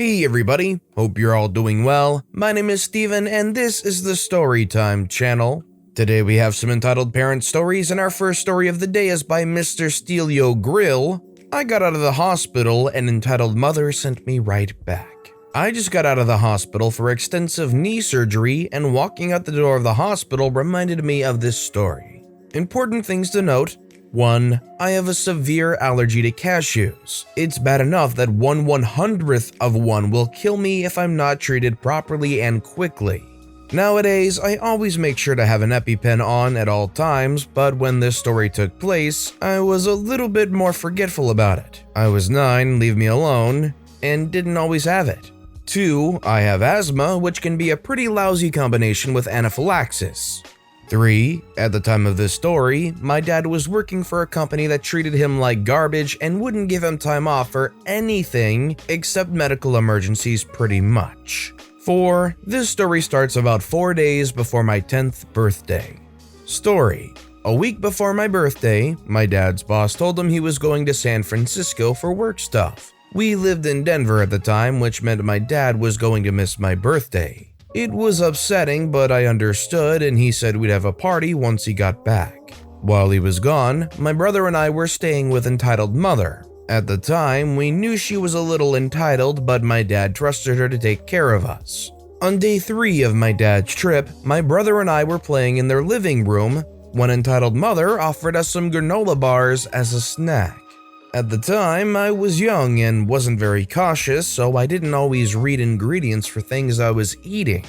Hey everybody, hope you're all doing well. My name is Steven and this is the Storytime channel. Today we have some entitled parent stories and our first story of the day is by Mr. Steelio Grill. I got out of the hospital and entitled mother sent me right back. I just got out of the hospital for extensive knee surgery and walking out the door of the hospital reminded me of this story. Important things to note. 1. I have a severe allergy to cashews. It's bad enough that 1/100th of one will kill me if I'm not treated properly and quickly. Nowadays, I always make sure to have an EpiPen on at all times, but when this story took place, I was a little bit more forgetful about it. I was 9, leave me alone, and didn't always have it. 2. I have asthma, which can be a pretty lousy combination with anaphylaxis. 3. At the time of this story, my dad was working for a company that treated him like garbage and wouldn't give him time off for anything except medical emergencies pretty much. 4. This story starts about 4 days before my 10th birthday. Story. A week before my birthday, my dad's boss told him he was going to San Francisco for work stuff. We lived in Denver at the time, which meant my dad was going to miss my birthday. It was upsetting, but I understood and he said we'd have a party once he got back. While he was gone, my brother and I were staying with entitled mother. At the time, we knew she was a little entitled, but my dad trusted her to take care of us. On day 3 of my dad's trip, my brother and I were playing in their living room when entitled mother offered us some granola bars as a snack. At the time, I was young and wasn't very cautious, so I didn't always read ingredients for things I was eating.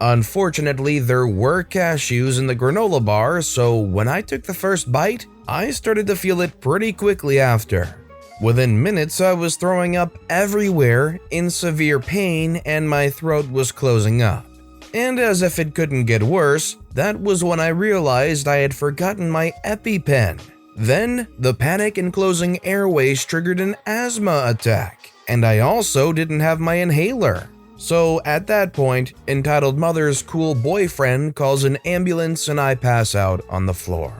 Unfortunately, there were cashews in the granola bar, so when I took the first bite, I started to feel it pretty quickly after. Within minutes, I was throwing up everywhere, in severe pain, and my throat was closing up. And as if it couldn't get worse, that was when I realized I had forgotten my EpiPen. Then, the panic and closing airways triggered an asthma attack, and I also didn't have my inhaler. So at that point, entitled mother's cool boyfriend calls an ambulance and I pass out on the floor.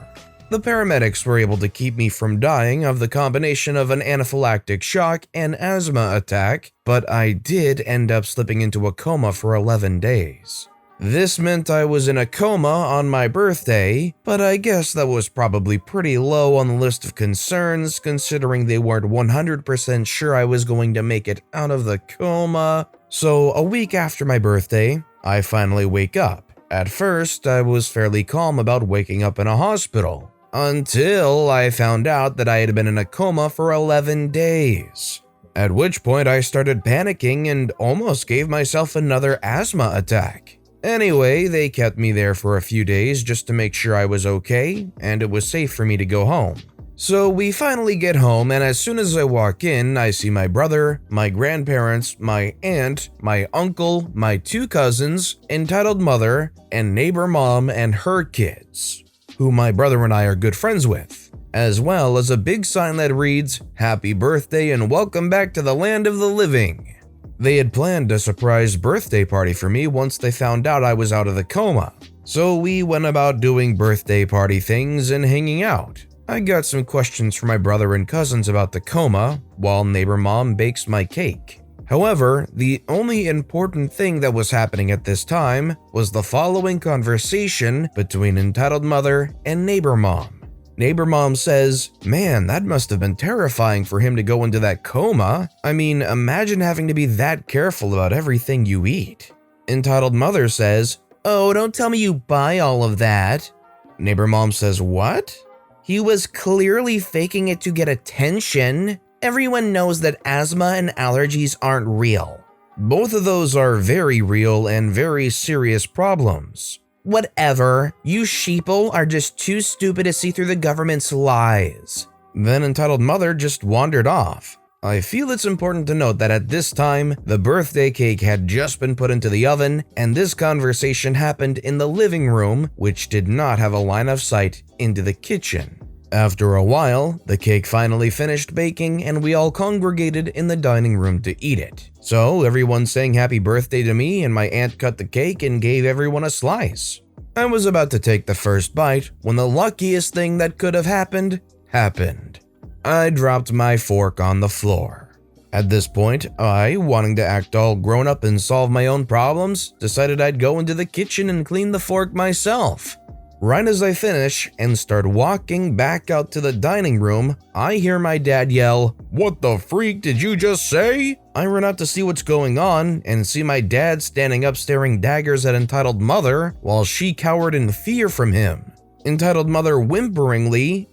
The paramedics were able to keep me from dying of the combination of an anaphylactic shock and asthma attack, but I did end up slipping into a coma for 11 days. This meant I was in a coma on my birthday, but I guess that was probably pretty low on the list of concerns considering they weren't 100% sure I was going to make it out of the coma. So a week after my birthday, I finally wake up. At first, I was fairly calm about waking up in a hospital, until I found out that I had been in a coma for 11 days. At which point I started panicking and almost gave myself another asthma attack. Anyway, they kept me there for a few days just to make sure I was okay and it was safe for me to go home. So we finally get home and as soon as I walk in, I see my brother, my grandparents, my aunt, my uncle, my 2 cousins, entitled mother, and neighbor mom and her kids, who my brother and I are good friends with, as well as a big sign that reads, "Happy birthday and welcome back to the land of the living." They had planned a surprise birthday party for me once they found out I was out of the coma. So we went about doing birthday party things and hanging out. I got some questions from my brother and cousins about the coma, while neighbor mom bakes my cake. However, the only important thing that was happening at this time was the following conversation between entitled mother and neighbor mom. Neighbor mom says, "Man, that must have been terrifying for him to go into that coma. I mean, imagine having to be that careful about everything you eat." Entitled mother says, "Oh, don't tell me you buy all of that." Neighbor mom says, "What?" "He was clearly faking it to get attention. Everyone knows that asthma and allergies aren't real." Both of those are very real and very serious problems. "Whatever, you sheeple are just too stupid to see through the government's lies." Then entitled mother just wandered off. I feel it's important to note that at this time, the birthday cake had just been put into the oven, and this conversation happened in the living room, which did not have a line of sight into the kitchen. After a while, the cake finally finished baking and we all congregated in the dining room to eat it. So everyone sang happy birthday to me and my aunt cut the cake and gave everyone a slice. I was about to take the first bite when the luckiest thing that could have happened happened. I dropped my fork on the floor. At this point, I, wanting to act all grown up and solve my own problems, decided I'd go into the kitchen and clean the fork myself. Right as I finish and start walking back out to the dining room, I hear my dad yell, "What the freak did you just say?" I run out to see what's going on and see my dad standing up staring daggers at Entitled Mother while she cowered in fear from him. Entitled Mother whimperingly,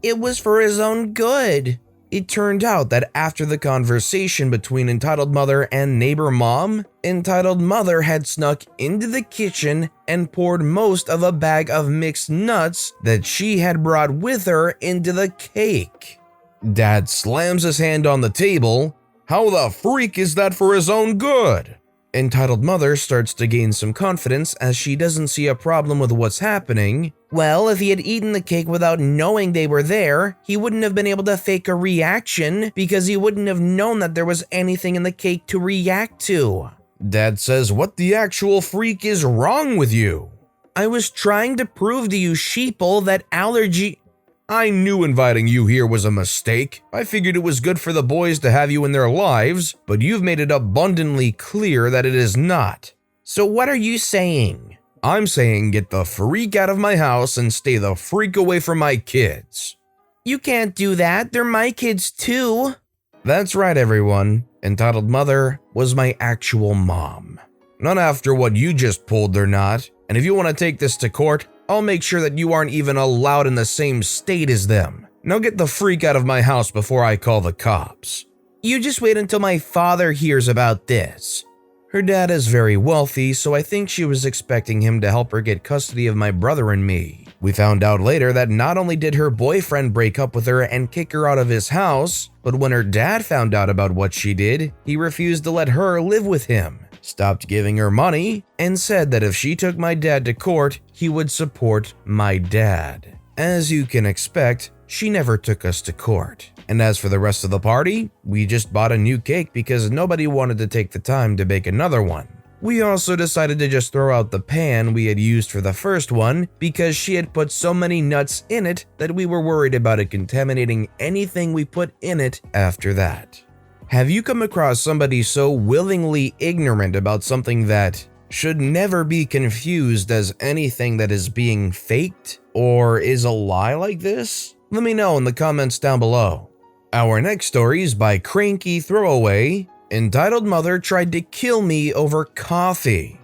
It was for his own good." It turned out that after the conversation between Entitled Mother and neighbor mom, Entitled Mother had snuck into the kitchen and poured most of a bag of mixed nuts that she had brought with her into the cake. Dad slams his hand on the table. "How the freak is that for his own good?" Entitled Mother starts to gain some confidence as she doesn't see a problem with what's happening. "Well, if he had eaten the cake without knowing they were there, he wouldn't have been able to fake a reaction because he wouldn't have known that there was anything in the cake to react to." Dad says, "What the actual freak is wrong with you?" "I was trying to prove to you sheeple that allergy—" "I knew inviting you here was a mistake. I figured it was good for the boys to have you in their lives, but you've made it abundantly clear that it is not." "So what are you saying?" "I'm saying get the freak out of my house and stay the freak away from my kids." "You can't do that. They're my kids too." That's right, everyone. Entitled Mother was my actual mom. Not after what you just pulled, they're not. And if you want to take this to court, I'll make sure that you aren't even allowed in the same state as them. Now get the freak out of my house before I call the cops. "You just wait until my father hears about this." Her dad is very wealthy, so I think she was expecting him to help her get custody of my brother and me. We found out later that not only did her boyfriend break up with her and kick her out of his house, but when her dad found out about what she did, he refused to let her live with him, stopped giving her money, and said that if she took my dad to court, he would support my dad. As you can expect, she never took us to court. And as for the rest of the party, we just bought a new cake because nobody wanted to take the time to bake another one. We also decided to just throw out the pan we had used for the first one because she had put so many nuts in it that we were worried about it contaminating anything we put in it after that. Have you come across somebody so willingly ignorant about something that should never be confused as anything that is being faked or is a lie like this? Let me know in the comments down below. Our next story is by Cranky Throwaway, entitled Mother Tried to Kill Me Over Coffee.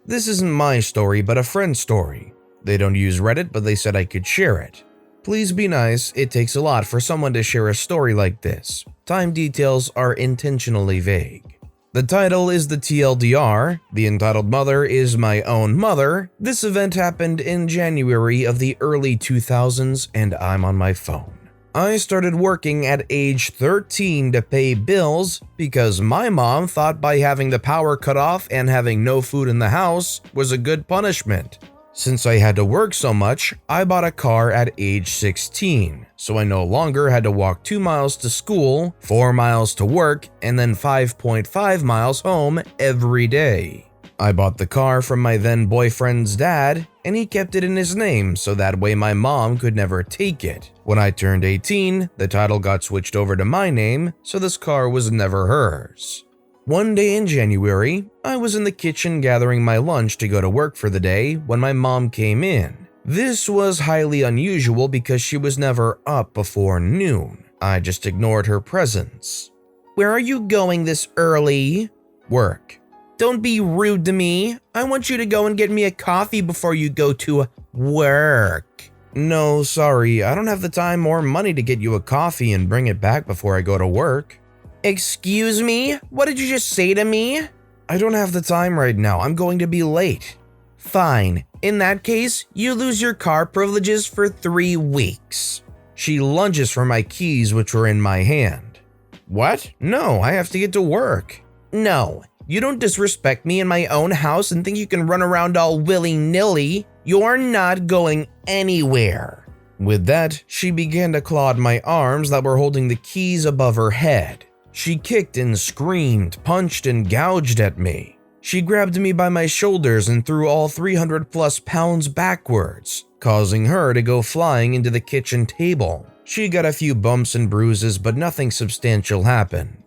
This isn't my story, but a friend's story. They don't use Reddit, but they said I could share it. Please be nice, it takes a lot for someone to share a story like this. Time details are intentionally vague. The title is the TLDR, the entitled mother is my own mother. This event happened in January of the early 2000s and I'm on my phone. I started working at age 13 to pay bills because my mom thought by having the power cut off and having no food in the house was a good punishment. Since I had to work so much, I bought a car at age 16, so I no longer had to walk 2 miles to school, 4 miles to work, and then 5.5 miles home every day. I bought the car from my then boyfriend's dad, and he kept it in his name so that way my mom could never take it. When I turned 18, the title got switched over to my name, so this car was never hers. One day in January, I was in the kitchen gathering my lunch to go to work for the day when my mom came in. This was highly unusual because she was never up before noon. I just ignored her presence. "Where are you going this early?" "Work." "Don't be rude to me. I want you to go and get me a coffee before you go to work." "No, sorry, I don't have the time or money to get you a coffee and bring it back before I go to work." "Excuse me? What did you just say to me?" "I don't have the time right now. I'm going to be late." "Fine. In that case, you lose your car privileges for 3 weeks. She lunges for my keys, which were in my hand. "What? No, I have to get to work." "No. You don't disrespect me in my own house and think you can run around all willy-nilly. You're not going anywhere." With that, she began to claw at my arms that were holding the keys above her head. She kicked and screamed, punched and gouged at me. She grabbed me by my shoulders and threw all 300 plus pounds backwards, causing her to go flying into the kitchen table. She got a few bumps and bruises, but nothing substantial happened.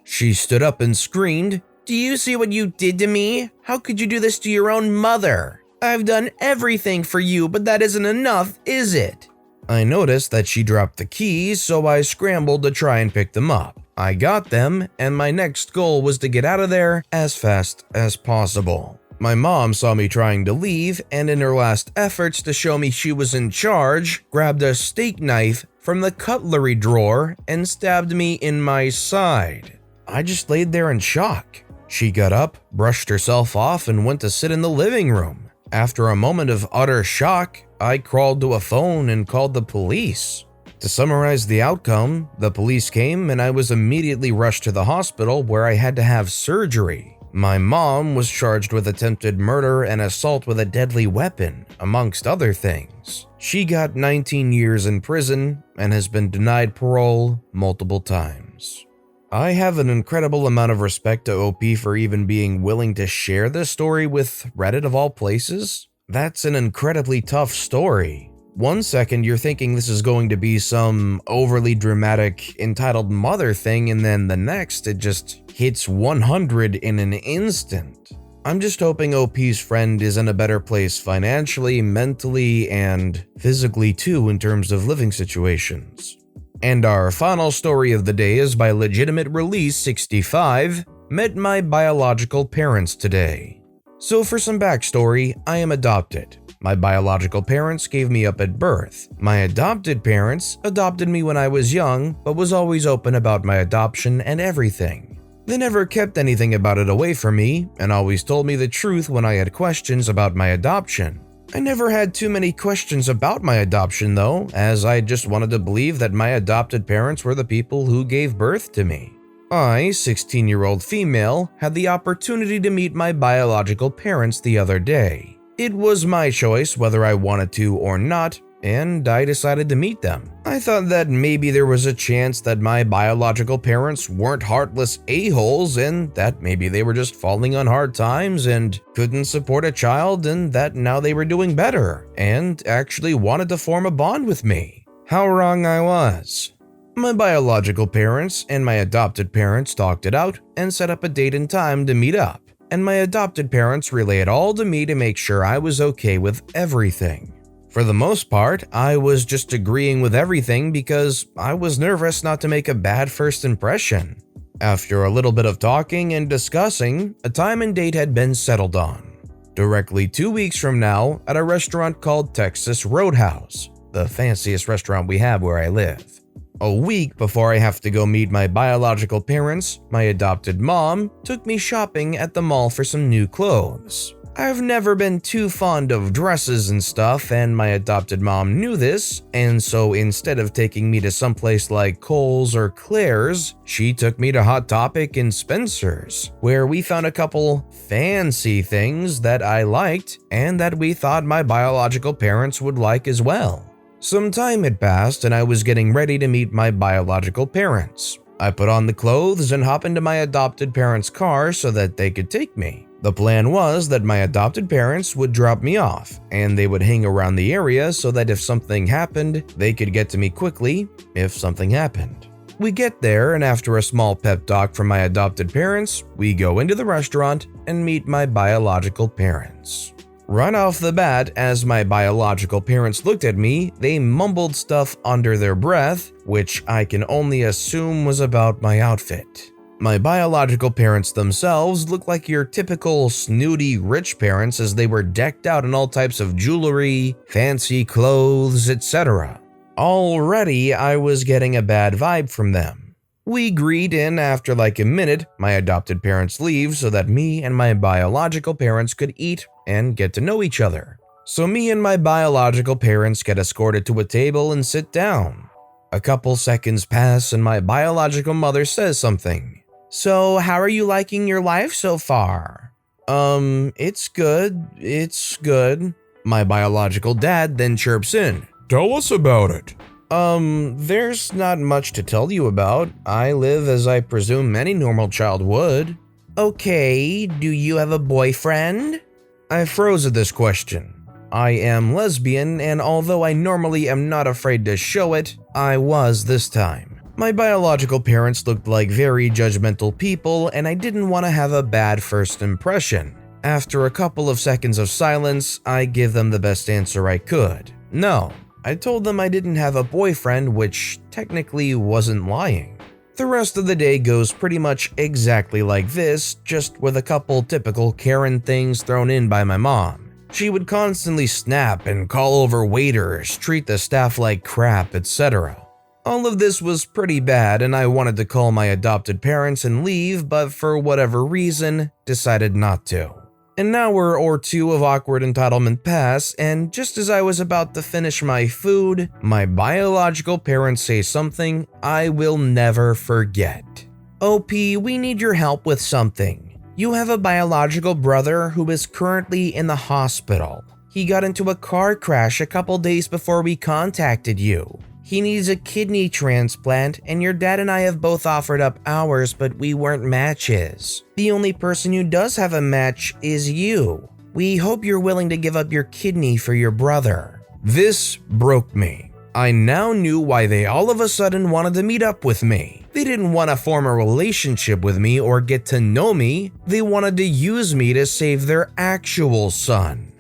She stood up and screamed, "Do you see what you did to me? How could you do this to your own mother? I've done everything for you, but that isn't enough, is it?" I noticed that she dropped the keys, so I scrambled to try and pick them up. I got them, and my next goal was to get out of there as fast as possible. My mom saw me trying to leave, and in her last efforts to show me she was in charge, grabbed a steak knife from the cutlery drawer and stabbed me in my side. I just laid there in shock. She got up, brushed herself off, and went to sit in the living room. After a moment of utter shock, I crawled to a phone and called the police. To summarize the outcome, the police came and I was immediately rushed to the hospital where I had to have surgery. My mom was charged with attempted murder and assault with a deadly weapon, amongst other things. She got 19 years in prison and has been denied parole multiple times. I have an incredible amount of respect to OP for even being willing to share this story with Reddit of all places. That's an incredibly tough story. One second you're thinking this is going to be some overly dramatic entitled mother thing, and then the next it just hits 100 in an instant. I'm just hoping OP's friend is in a better place financially, mentally, and physically too in terms of living situations. And our final story of the day is by Legitimate Release 65, Met My Biological Parents Today. So for some backstory, I am adopted. My biological parents gave me up at birth. My adopted parents adopted me when I was young, but was always open about my adoption and everything. They never kept anything about it away from me, and always told me the truth when I had questions about my adoption. I never had too many questions about my adoption though, as I just wanted to believe that my adopted parents were the people who gave birth to me. I, 16-year-old female, had the opportunity to meet my biological parents the other day. It was my choice whether I wanted to or not, and I decided to meet them. I thought that maybe there was a chance that my biological parents weren't heartless a-holes and that maybe they were just falling on hard times and couldn't support a child, and that now they were doing better and actually wanted to form a bond with me. How wrong I was. My biological parents and my adopted parents talked it out and set up a date and time to meet up, and my adopted parents relayed all to me to make sure I was okay with everything. For the most part, I was just agreeing with everything because I was nervous not to make a bad first impression. After a little bit of talking and discussing, a time and date had been settled on. Directly 2 weeks from now at a restaurant called Texas Roadhouse, the fanciest restaurant we have where I live. A week before I have to go meet my biological parents, my adopted mom took me shopping at the mall for some new clothes. I've never been too fond of dresses and stuff, and my adopted mom knew this, and so instead of taking me to someplace like Kohl's or Claire's, she took me to Hot Topic and Spencer's, where we found a couple fancy things that I liked and that we thought my biological parents would like as well. Some time had passed and I was getting ready to meet my biological parents. I put on the clothes and hopped into my adopted parents' car so that they could take me. The plan was that my adopted parents would drop me off and they would hang around the area so that if something happened, they could get to me quickly if something happened. We get there, and after a small pep talk from my adopted parents, we go into the restaurant and meet my biological parents. Right off the bat, as my biological parents looked at me, they mumbled stuff under their breath, which I can only assume was about my outfit. My biological parents themselves looked like your typical snooty rich parents, as they were decked out in all types of jewelry, fancy clothes, etc. Already, I was getting a bad vibe from them. We greet, and after like a minute, my adopted parents leave so that me and my biological parents could eat and get to know each other. So me and my biological parents get escorted to a table and sit down. A couple seconds pass and my biological mother says something. "So how are you liking your life so far?" It's good. My biological dad then chirps in. "Tell us about it." There's not much to tell you about. I live as I presume any normal child would." "Okay, do you have a boyfriend?" I froze at this question. I am lesbian, and although I normally am not afraid to show it, I was this time. My biological parents looked like very judgmental people, and I didn't want to have a bad first impression. After a couple of seconds of silence, I gave them the best answer I could. No, I told them I didn't have a boyfriend, which technically wasn't lying. The rest of the day goes pretty much exactly like this, just with a couple typical Karen things thrown in by my mom. She would constantly snap and call over waiters, treat the staff like crap, etc. All of this was pretty bad, and I wanted to call my adopted parents and leave, but for whatever reason, decided not to. An hour or two of awkward entitlement pass, and just as I was about to finish my food, my biological parents say something I will never forget. "OP, we need your help with something. You have a biological brother who is currently in the hospital. He got into a car crash a couple days before we contacted you. He needs a kidney transplant, and your dad and I have both offered up ours, but we weren't matches. The only person who does have a match is you. We hope you're willing to give up your kidney for your brother." This broke me. I now knew why they all of a sudden wanted to meet up with me. They didn't want to form a relationship with me or get to know me. They wanted to use me to save their actual son.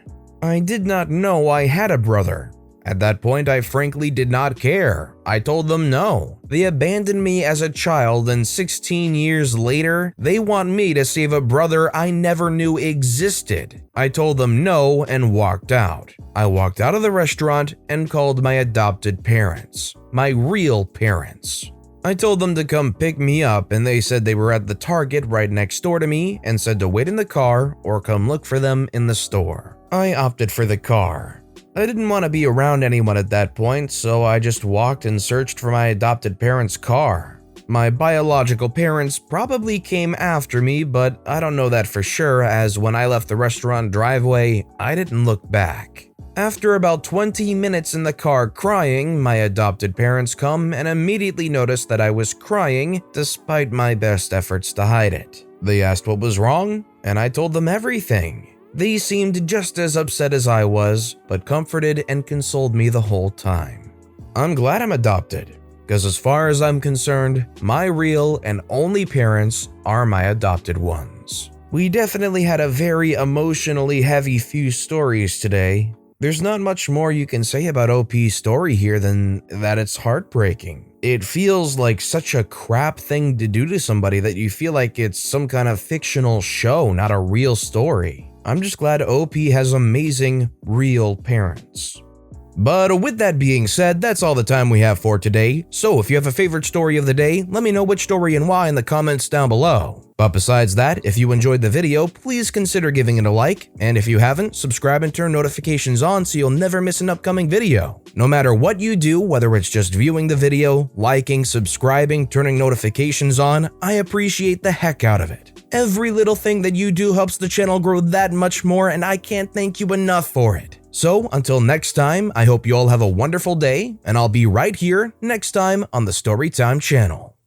I did not know I had a brother. At that point, I frankly did not care. I told them no. They abandoned me as a child, and 16 years later, they want me to save a brother I never knew existed. I told them no and walked out. I walked out of the restaurant and called my adopted parents, my real parents. I told them to come pick me up, and they said they were at the Target right next door to me and said to wait in the car or come look for them in the store. I opted for the car. I didn't want to be around anyone at that point, so I just walked and searched for my adopted parents' car. My biological parents probably came after me, but I don't know that for sure, as when I left the restaurant driveway, I didn't look back. After about 20 minutes in the car crying, my adopted parents come and immediately noticed that I was crying despite my best efforts to hide it. They asked what was wrong, and I told them everything. They seemed just as upset as I was, but comforted and consoled me the whole time. I'm glad I'm adopted, because as far as I'm concerned, my real and only parents are my adopted ones. We definitely had a very emotionally heavy few stories today. There's not much more you can say about OP's story here than that it's heartbreaking. It feels like such a crap thing to do to somebody that you feel like it's some kind of fictional show, not a real story. I'm just glad OP has amazing, real parents. But with that being said, that's all the time we have for today. So if you have a favorite story of the day, let me know which story and why in the comments down below. But besides that, if you enjoyed the video, please consider giving it a like. And if you haven't, subscribe and turn notifications on so you'll never miss an upcoming video. No matter what you do, whether it's just viewing the video, liking, subscribing, turning notifications on, I appreciate the heck out of it. Every little thing that you do helps the channel grow that much more, and I can't thank you enough for it. So until next time, I hope you all have a wonderful day, and I'll be right here next time on the Storytime channel.